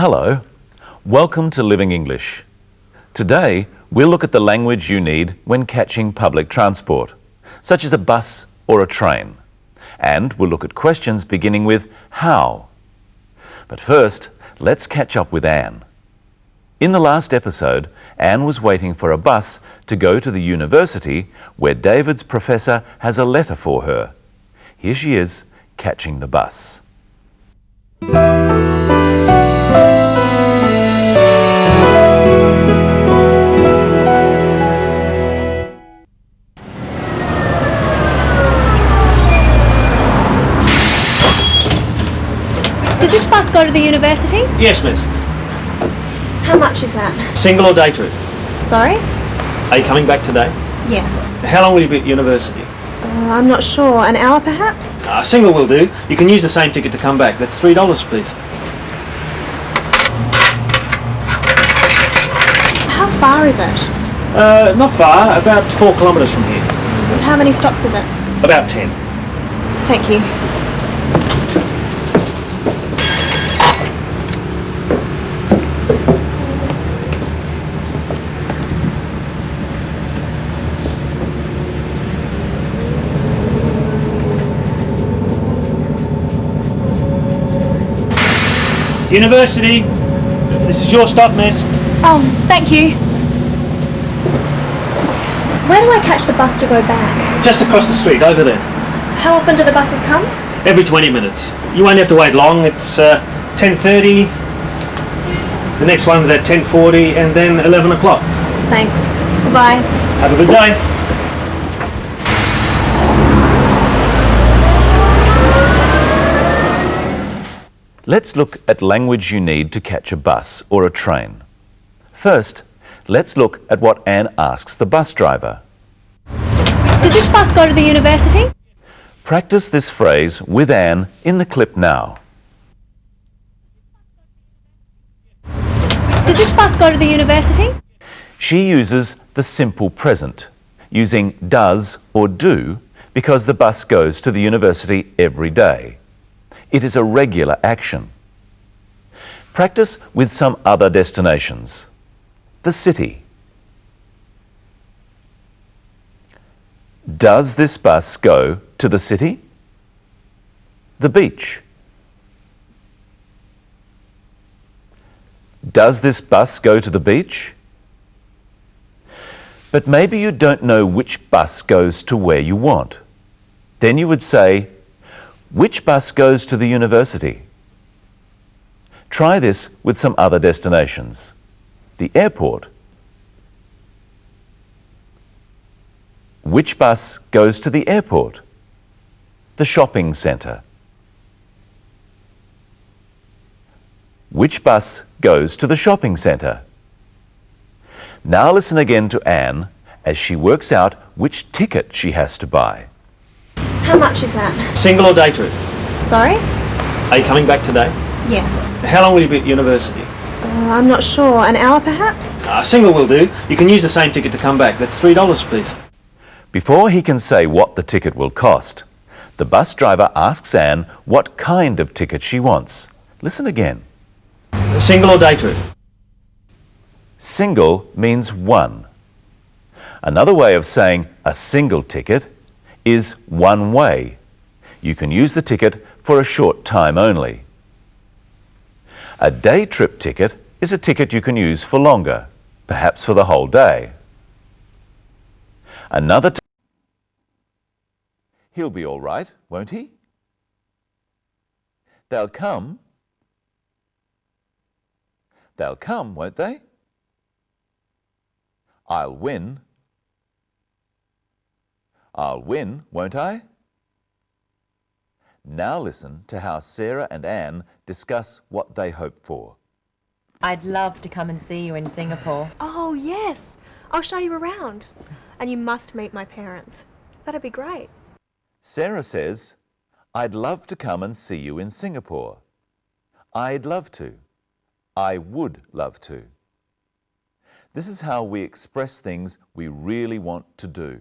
Hello, welcome to Living English. Today, we'll look at the language you need when catching public transport, such as a bus or a train. And we'll look at questions beginning with how. But first, let's catch up with Anne. In the last episode, Anne was waiting for a bus to go to the university where David's professor has a letter for her. Here she is, catching the bus. Does this bus go to the university? Yes, miss. How much is that? Single or day trip? Sorry? Are you coming back today? Yes. How long will you be at university? I'm not sure. An hour perhaps? Single will do. You can use the same ticket to come back. That's $3, please. How far is it? Not far. About 4 kilometres from here. How many stops is it? About 10. Thank you. University. This is your stop, miss. Oh, thank you. Where do I catch the bus to go back? Just across the street, over there. How often do the buses come? Every 20 minutes. You won't have to wait long. It's 10:30. The next one's at 10:40 and then 11 o'clock. Thanks. Goodbye. Have a good day. Let's look at language you need to catch a bus or a train. First, let's look at what Anne asks the bus driver. Does this bus go to the university? Practice this phrase with Anne in the clip now. Does this bus go to the university? She uses the simple present, using does or do because the bus goes to the university every day. It is a regular action. Practice with some other destinations. The city. Does this bus go to the city? The beach. Does this bus go to the beach? But maybe you don't know which bus goes to where you want. Then you would say, which bus goes to the university? Try this with some other destinations. The airport. Which bus goes to the airport? The shopping centre. Which bus goes to the shopping centre? Now listen again to Anne as she works out which ticket she has to buy. How much is that? Single or day trip? Sorry? Are you coming back today? Yes. How long will you be at university? I'm not sure. An hour perhaps? Single will do. You can use the same ticket to come back. That's $3, please. Before he can say what the ticket will cost, the bus driver asks Anne what kind of ticket she wants. Listen again. Single or day trip? Single means one. Another way of saying a single ticket is one way. You can use the ticket for a short time only. A day trip ticket is a ticket you can use for longer, perhaps for the whole day. Another He'll be all right, won't he? They'll come. They'll come, won't they? I'll win. I'll win, won't I? Now listen to how Sarah and Anne discuss what they hope for. I'd love to come and see you in Singapore. Oh, yes. I'll show you around. And you must meet my parents. That'd be great. Sarah says, I'd love to come and see you in Singapore. I'd love to. I would love to. This is how we express things we really want to do.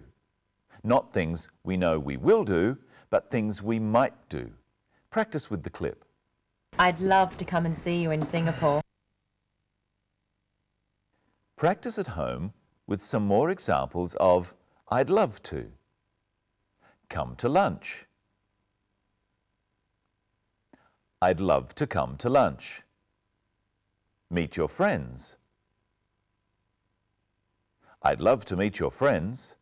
Not things we know we will do, but things we might do. Practice with the clip. I'd love to come and see you in Singapore. Practice at home with some more examples of I'd love to. Come to lunch. I'd love to come to lunch. Meet your friends. I'd love to meet your friends.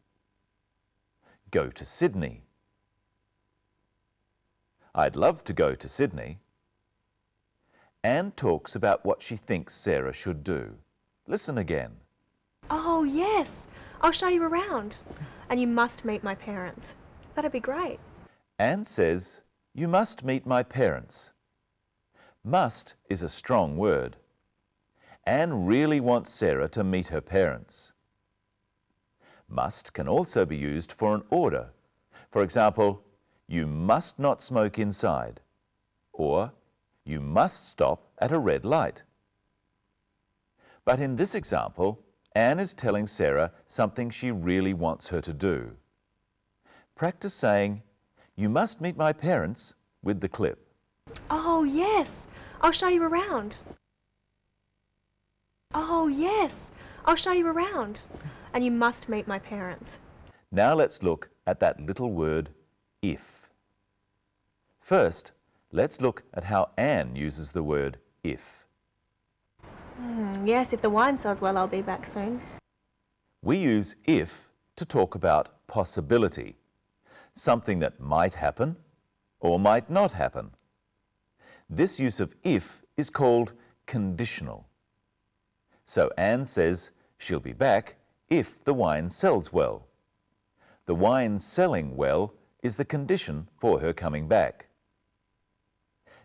Go to Sydney. I'd love to go to Sydney. Anne talks about what she thinks Sarah should do. Listen again. Oh, yes. I'll show you around. And you must meet my parents. That'd be great. Anne says, you must meet my parents. Must is a strong word. Anne really wants Sarah to meet her parents. Must can also be used for an order. For example, you must not smoke inside. Or, you must stop at a red light. But in this example, Anne is telling Sarah something she really wants her to do. Practice saying, you must meet my parents with the clip. Oh, yes. I'll show you around. Oh, yes. I'll show you around. And you must meet my parents. Now let's look at that little word, if. First, let's look at how Anne uses the word if. Yes, if the wine sells well, I'll be back soon. We use if to talk about possibility, something that might happen or might not happen. This use of if is called conditional. So Anne says she'll be back if the wine sells well. The wine selling well is the condition for her coming back.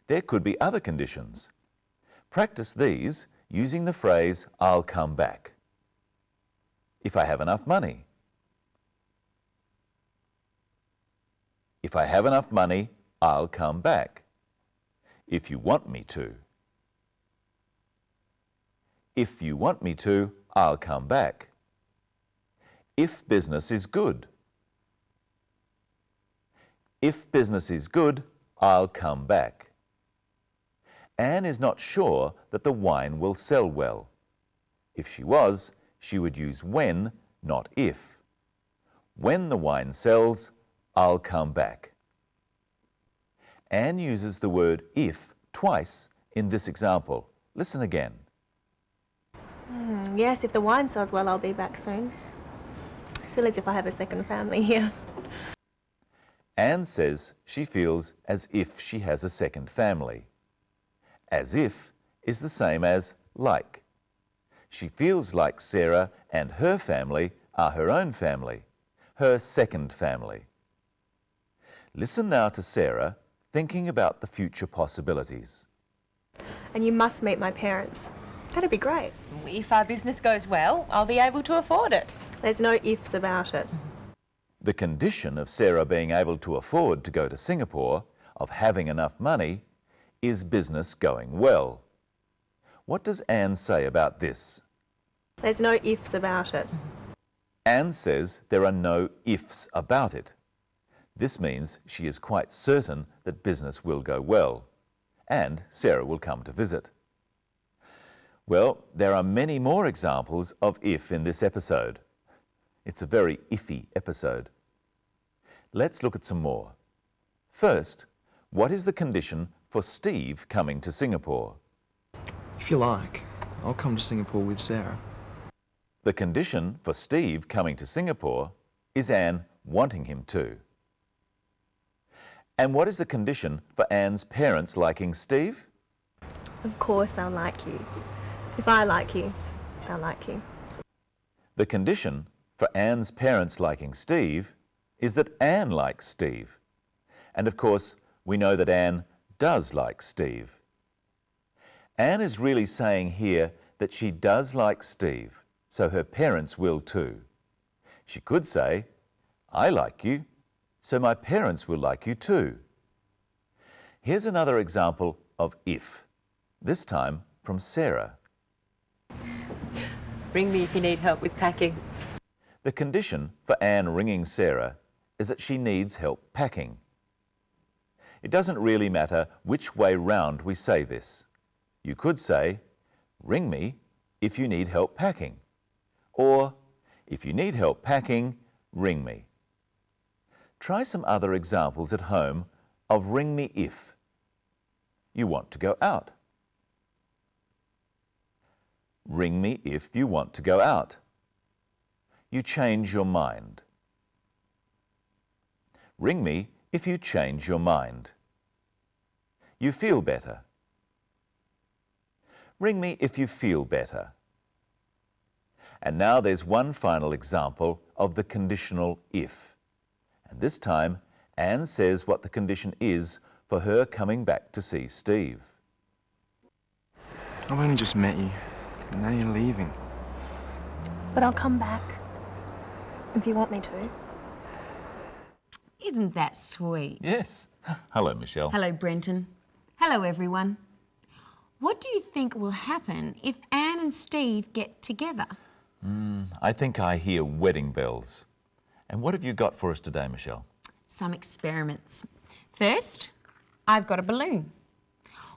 There could be other conditions. Practice these using the phrase, I'll come back. If I have enough money. If I have enough money, I'll come back. If you want me to. If you want me to, I'll come back. If business is good. If business is good, I'll come back. Anne is not sure that the wine will sell well. If she was, she would use when, not if. When the wine sells, I'll come back. Anne uses the word if twice in this example. Listen again. Yes, if the wine sells well, I'll be back soon. I feel as if I have a second family here. Anne says she feels as if she has a second family. As if is the same as like. She feels like Sarah and her family are her own family, her second family. Listen now to Sarah thinking about the future possibilities. And you must meet my parents. That'd be great. If our business goes well, I'll be able to afford it. There's no ifs about it. The condition of Sarah being able to afford to go to Singapore, of having enough money, is business going well. What does Anne say about this? There's no ifs about it. Anne says there are no ifs about it. This means she is quite certain that business will go well, and Sarah will come to visit. Well, there are many more examples of if in this episode. It's a very iffy episode. Let's look at some more. First, what is the condition for Steve coming to Singapore? If you like, I'll come to Singapore with Sarah. The condition for Steve coming to Singapore is Anne wanting him to. And what is the condition for Anne's parents liking Steve? Of course I'll like you. If I like you, I'll like you. The condition for Anne's parents liking Steve is that Anne likes Steve. And of course, we know that Anne does like Steve. Anne is really saying here that she does like Steve, so her parents will too. She could say, I like you, so my parents will like you too. Here's another example of if, this time from Sarah. Ring me if you need help with packing. The condition for Anne ringing Sarah is that she needs help packing. It doesn't really matter which way round we say this. You could say, ring me if you need help packing, Or, if you need help packing, ring me. Try some other examples at home of ring me if you want to go out. Ring me if you want to go out. You change your mind. Ring me if you change your mind. You feel better. Ring me if you feel better. And now there's one final example of the conditional if. And this time, Anne says what the condition is for her coming back to see Steve. I've only just met you, and now you're leaving. But I'll come back if you want me to. Isn't that sweet? Yes. Hello, Michelle. Hello, Brenton. Hello, everyone. What do you think will happen if Anne and Steve get together? I think I hear wedding bells. And what have you got for us today, Michelle? Some experiments. First, I've got a balloon.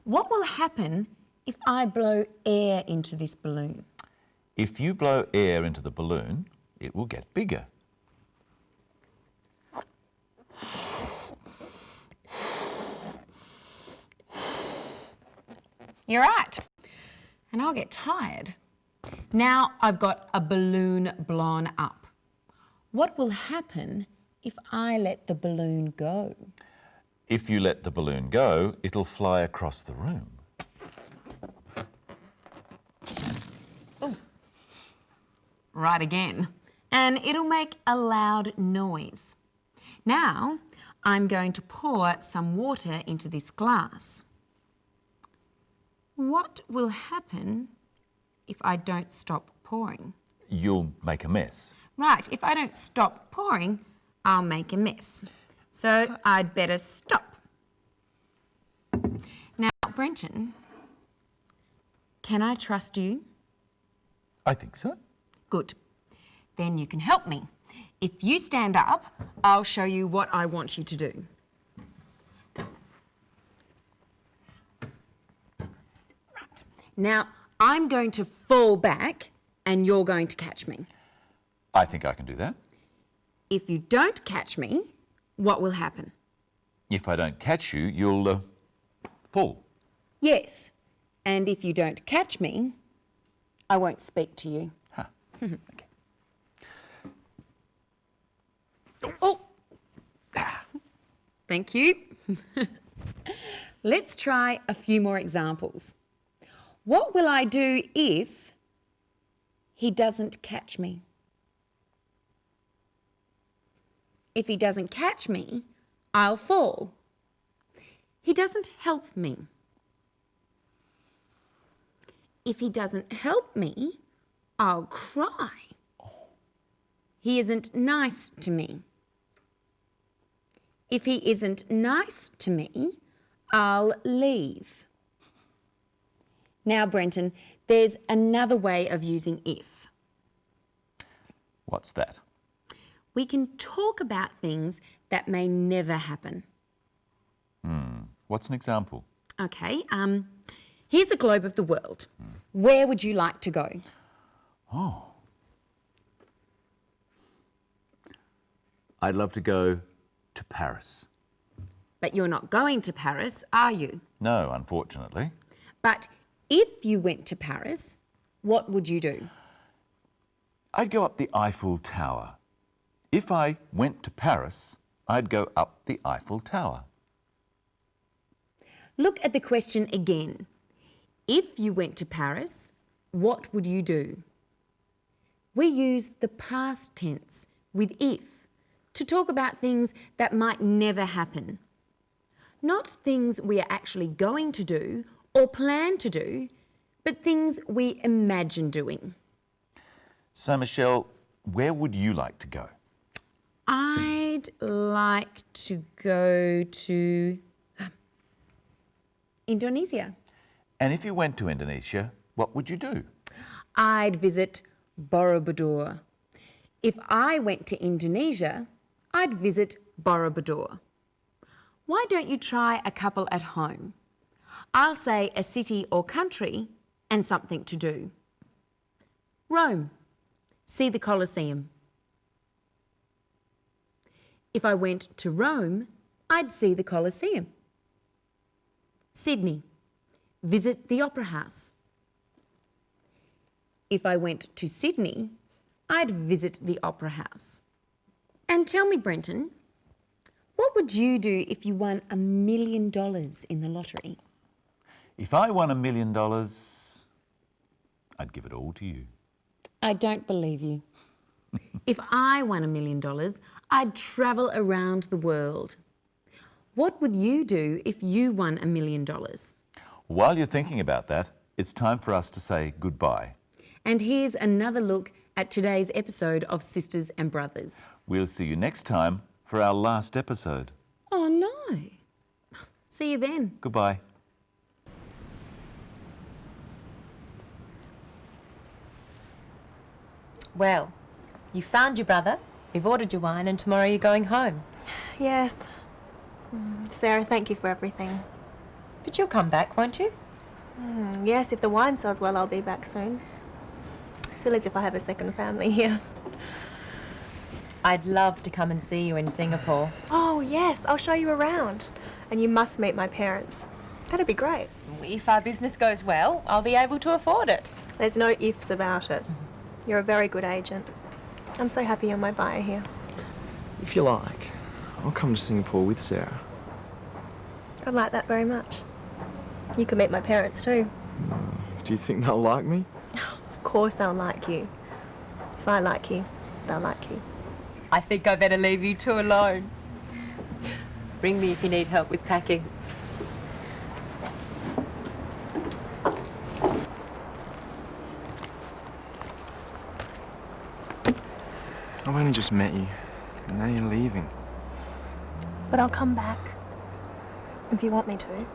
What will happen if I blow air into this balloon? If you blow air into the balloon, it will get bigger. You're right. And I'll get tired. Now I've got a balloon blown up. What will happen if I let the balloon go? If you let the balloon go, it'll fly across the room. Right again. And it'll make a loud noise. Now I'm going to pour some water into this glass. What will happen if I don't stop pouring? You'll make a mess. Right, if I don't stop pouring, I'll make a mess. So I'd better stop. Now, Brenton, can I trust you? I think so. Good. Then you can help me. If you stand up, I'll show you what I want you to do. Right. Now, I'm going to fall back and you're going to catch me. I think I can do that. If you don't catch me, what will happen? If I don't catch you, you'll fall. Yes. And if you don't catch me, I won't speak to you. Huh. Okay. Oh! Thank you. Let's try a few more examples. What will I do if he doesn't catch me? If he doesn't catch me, I'll fall. He doesn't help me. If he doesn't help me, I'll cry. He isn't nice to me. If he isn't nice to me, I'll leave. Now, Brenton, there's another way of using if. What's that? We can talk about things that may never happen. What's an example? Okay, here's a globe of the world. Where would you like to go? Oh. I'd love to go to Paris. But you're not going to Paris, are you? No, unfortunately. But if you went to Paris, what would you do? I'd go up the Eiffel Tower. If I went to Paris, I'd go up the Eiffel Tower. Look at the question again. If you went to Paris, what would you do? We use the past tense with if to talk about things that might never happen. Not things we are actually going to do or plan to do, but things we imagine doing. So, Michelle, where would you like to go? I'd like to go to Indonesia. And if you went to Indonesia, what would you do? I'd visit Borobudur. If I went to Indonesia, I'd visit Borobudur. Why don't you try a couple at home? I'll say a city or country and something to do. Rome. See the Colosseum. If I went to Rome, I'd see the Colosseum. Sydney. Visit the Opera House. If I went to Sydney, I'd visit the Opera House. And tell me, Brenton, what would you do if you won $1 million in the lottery? If I won $1 million, I'd give it all to you. I don't believe you. If I won $1 million, I'd travel around the world. What would you do if you won $1 million? While you're thinking about that, it's time for us to say goodbye. And here's another look at today's episode of Sisters and Brothers. We'll see you next time for our last episode. Oh no. See you then. Goodbye. Well, you found your brother, you've ordered your wine, and tomorrow you're going home. Yes. Sarah, thank you for everything. But you'll come back, won't you? Yes, if the wine sells well, I'll be back soon. I feel as if I have a second family here. I'd love to come and see you in Singapore. Oh, yes, I'll show you around. And you must meet my parents. That'd be great. If our business goes well, I'll be able to afford it. There's no ifs about it. You're a very good agent. I'm so happy you're my buyer here. If you like, I'll come to Singapore with Sarah. I'd like that very much. You can meet my parents too. Do you think they'll like me? Of course they'll like you. If I like you, they'll like you. I think I better leave you two alone. Ring me if you need help with packing. I've only just met you, and now you're leaving. But I'll come back. If you want me to.